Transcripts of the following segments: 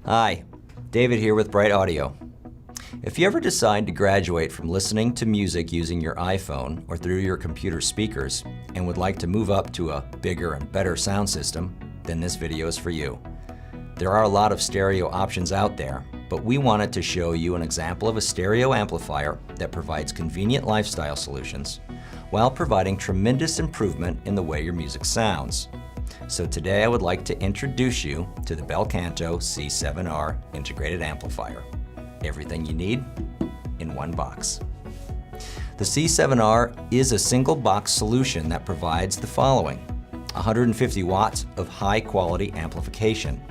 Hi, David here with Bright Audio. If you ever decide to graduate from listening to music using your iPhone or through your computer speakers and would like to move up to a bigger and better sound system, then this video is for you. There are a lot of stereo options out there, but we wanted to show you an example of a stereo amplifier that provides convenient lifestyle solutions while providing tremendous improvement in the way your music sounds. So today I would like to introduce you to the Bel Canto C7R integrated amplifier. Everything you need in one box. The C7R is a single box solution that provides the following: 150 watts of high quality amplification,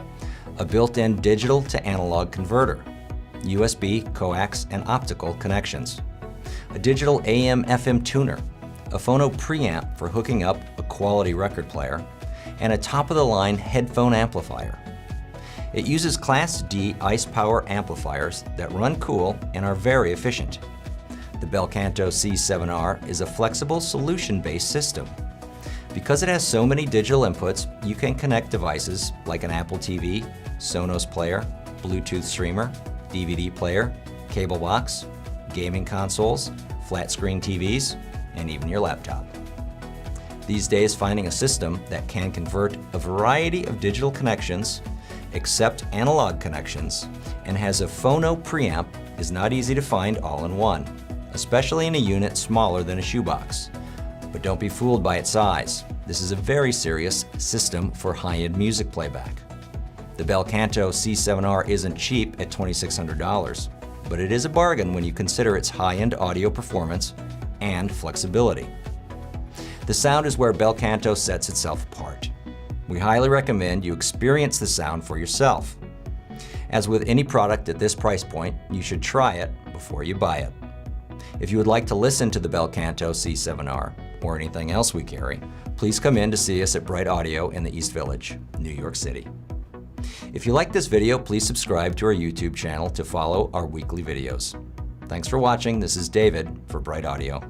a built-in digital to analog converter, USB, coax, and optical connections, a digital AM/FM tuner, a phono preamp for hooking up a quality record player, and a top-of-the-line headphone amplifier. It uses Class D ice power amplifiers that run cool and are very efficient. The Bel Canto C7R is a flexible solution-based system. Because it has so many digital inputs, you can connect devices like an Apple TV, Sonos player, Bluetooth streamer, DVD player, cable box, gaming consoles, flat screen TVs, and even your laptop. These days, finding a system that can convert a variety of digital connections, accept analog connections, and has a phono preamp is not easy to find all in one, especially in a unit smaller than a shoebox. But don't be fooled by its size. This is a very serious system for high-end music playback. The Bel Canto C7R isn't cheap at $2,600, but it is a bargain when you consider its high-end audio performance and flexibility. The sound is where Bel Canto sets itself apart. We highly recommend you experience the sound for yourself. As with any product at this price point, you should try it before you buy it. If you would like to listen to the Bel Canto C7R or anything else we carry, please come in to see us at Bright Audio in the East Village, New York City. If you like this video, please subscribe to our YouTube channel to follow our weekly videos. Thanks for watching. This is David for Bright Audio.